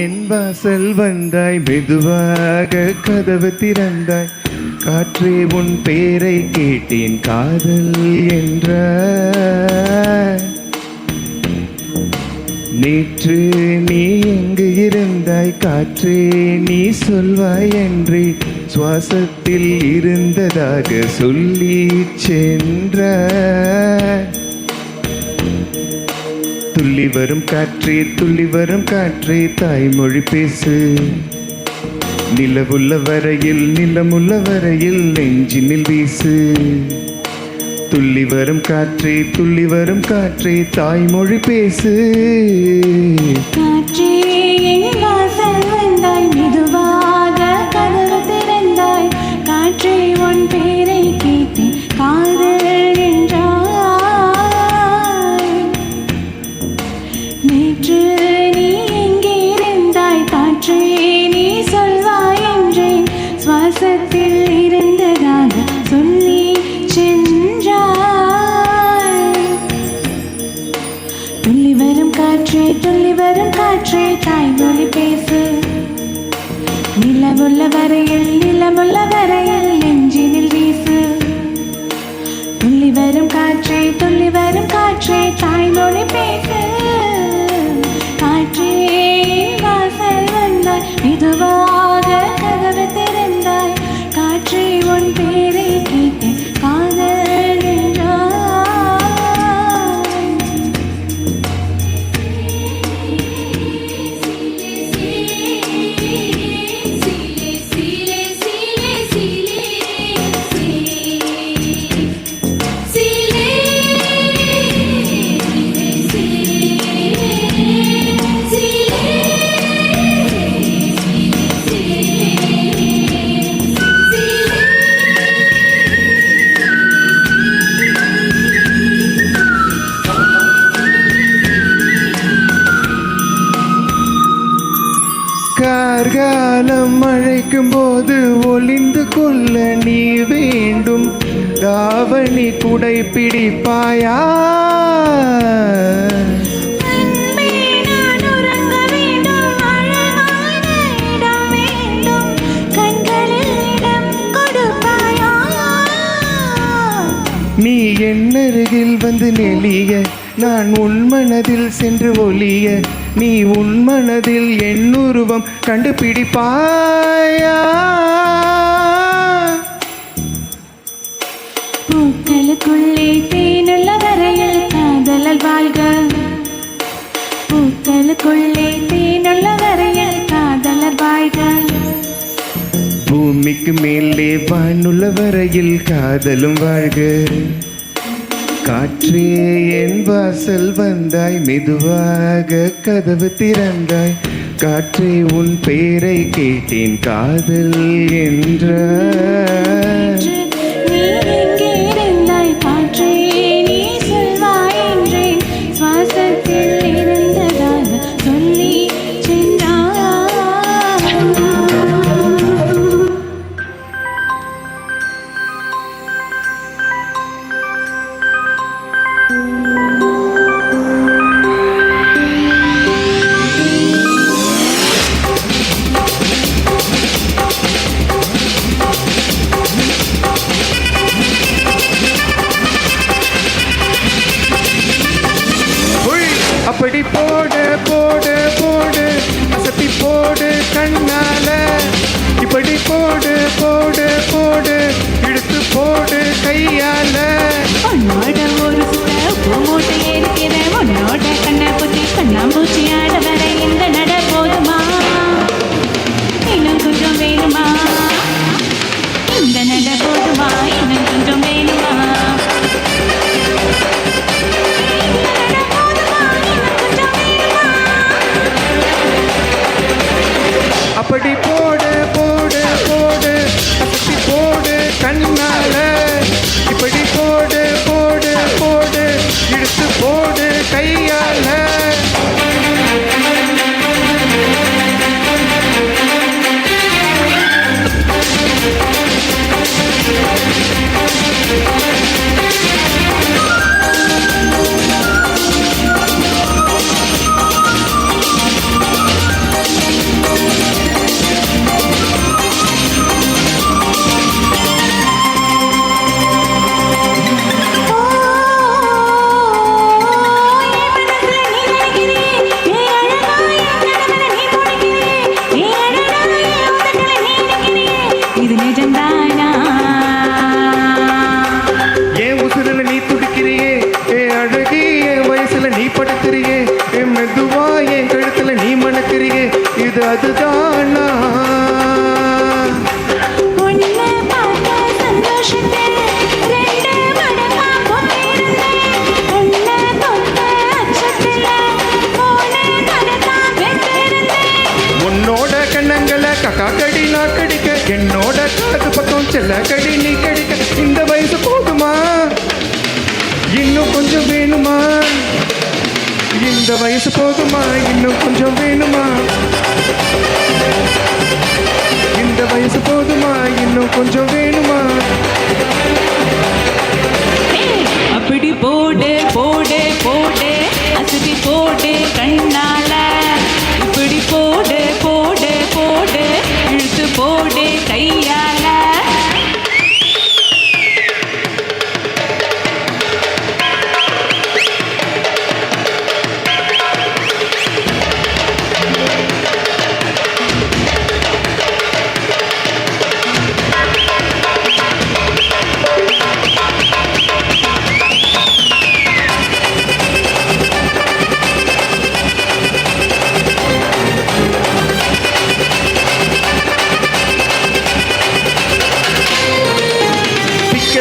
என் வாசல் வந்தாய், மெதுவாக கதவு திறந்தாய். காற்றே உன் பேரை கேட்டேன், காதல் என்ற. நேற்று நீ எங்கு இருந்தாய், காற்றே நீ சொல்வாய் என்று சுவாசத்தில் இருந்ததாக சொல்லி சென்ற. துள்ளி வரும் காற்றே, துள்ளி வரும் காற்றே, தாய்மொழி பேசு. நிலவுள்ள வரையில், நிலமுள்ள வரையில் நெஞ்சினில் வீசு. துள்ளி வரும் காற்றே, துள்ளி வரும் காற்றே, தாய்மொழி பேசு. காற்றே என் வாசல் வந்தாய், மெதுவாக கதவு திறந்தாய். காற்றே உன் பேரை கேட்டேன், காதல் என்றாய். நேற்று நீ எங்கே இருந்தாய், காற்றே நீ சொல்வாய் என்றேன் சுவாசத்தில் இருந்ததாக சொல்லி சென்றாய். துள்ளி வரும் காற்றே, துள்ளி வரும் காற்றே, தாய்மொழி பேசு. நிலமுள்ள வரையில், நிலமுள்ள வரையில் நெஞ்சினில் வீசு. துள்ளி வரும் காற்றே, துள்ளி வரும் காற்றே, தாய்மொழி பேசு. காற்றே வாசல் வந்தாய், மெதுவாக கதவு திறந்தாய். காற்றே உன் பேரை கேட்டேன், காதல் என்றாய். கார்காலம் அழைக்கும் போது ஒளிந்து கொள்ள நீ வேண்டும். தாவணி குடை பிடிப்பாயா? நீ என் அருகில் வந்து நெளிய, நான் உன் மனதில் சென்று ஒளிய. நீ உன் மனதில் என் உருவம் கண்டுபிடிப்பாயா? பூக்களுக்குள்ளே தேனுள்ள வரையில் காதலல் வாழ்க. பூக்களுக்குள்ளே தேனுள்ள வரையில் காதலர் வாழ்க. பூமிக்கு மேலே வானுள்ள வரையில் காதலும் வாழ்க. காற்றே என் வாசல் வந்தாய், மெதுவாக கதவு திறந்தாய். காற்றே உன் பேரை கேட்டேன், காதல் என்ற. நீ எங்கே இருந்தாய், காற்றே நீ சொல்வாய் என்றேன் சுவாசத்தில் இருந்ததாக சொல்லி சென்றாய். அப்படி போடு போடு போடு, அசத்தி போடு கண்ணால. இப்படி போடு போடு போடு, இழுத்து போடு கையால. உன்னோட ஒரு சுட பூமூட்டை இருக்கிற, உன்னோட கண்ணை குத்தி கண்ணாம்பூச்சி ஆட வர இந்த நட போதுமா? இன்னும் கொஞ்சம் வேணுமா? இந்த நட போதுமா? இன்னும் கொஞ்சம் வேணுமா? அப்படி போடு போடு போடு, அசத்தி போடு கண்ணால. இப்படி போடு நல்ல கடி நீ கடிக்க இந்த வயசு போதுமா இன்னும் கொஞ்சம் வேணுமா இந்த வயசு போதுமா இன்னும் கொஞ்சம் வேணுமா இந்த வயசு போதுமா இன்னும் கொஞ்சம் வேணுமா அப்படி போடு போடு போடு அசதி போடு கண்ணால இப்படி போடு போடு போடு இழுத்து போடு கையால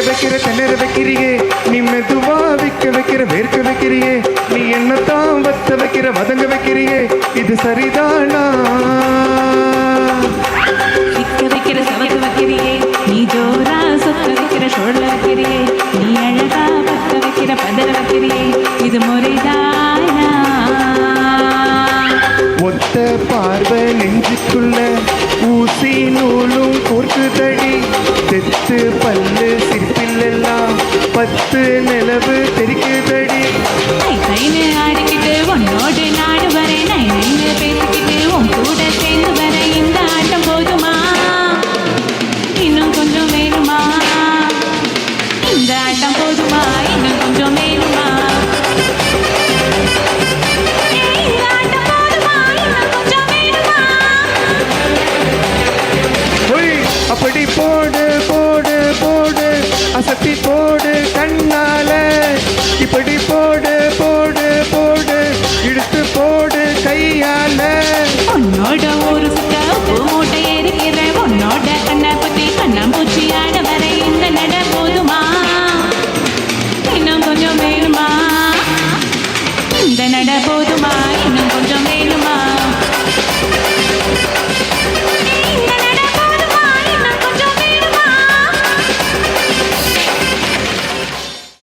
வைக்கிற திணற வைக்கிறியே நீ மெதுவா விக்க வைக்கிற வேர்க்க வைக்கிறியே நீ என்னத்தான் வத்த வைக்கிற வதங்க வைக்கிறியே இது சரிதானா சிக்க வைக்கிற சவக்க வைக்கிறியே நீ ஜோரா சொக்க வைக்கிற சோழ வைக்கிறியே நீ அழகா பத்த வைக்கிற பதற வைக்கிறியே இது முறைதானா ஒத்த பார்வை நெஞ்சுக்குள்ள ஊசி நூலும் கோர்க்குதடி தெத்து பல்லு சிரிப்பிலெல்லாம் 10 நிலவு தெரிக்குதடி கைன்னு ஆடிக்கிட்டு உன்னோடு நாடு வரை நைன்னு பேசிக்கிட்டு உன் கூட சேர்ந்து வர இந்த ஆட்டம் போதுமா இன்னும் கொஞ்சம் வேணுமா இந்த ஆட்டம் போதுமா இன்னும் கொஞ்சம் வேணுமா இந்த ஆட்டம் போதுமா இன்னும் கொஞ்சம் வேணுமா ஒய் அப்படி போடு போடு போடு அசத்தி போடு கண்ணால இப்படி போடு போடு போடு இழுத்து போடு கையால உன்னோட ஒரு சுத்த உப்பு மூட்டை எரிக்கிற உன்னோட கண்ணை பத்தி கண்ணாம்பூச்சி ஆட வர இந்த நட போதுமா இன்னும் கொஞ்சம் வேணுமா இந்த நட போதுமா இன்னும் கொஞ்சம் வேணுமா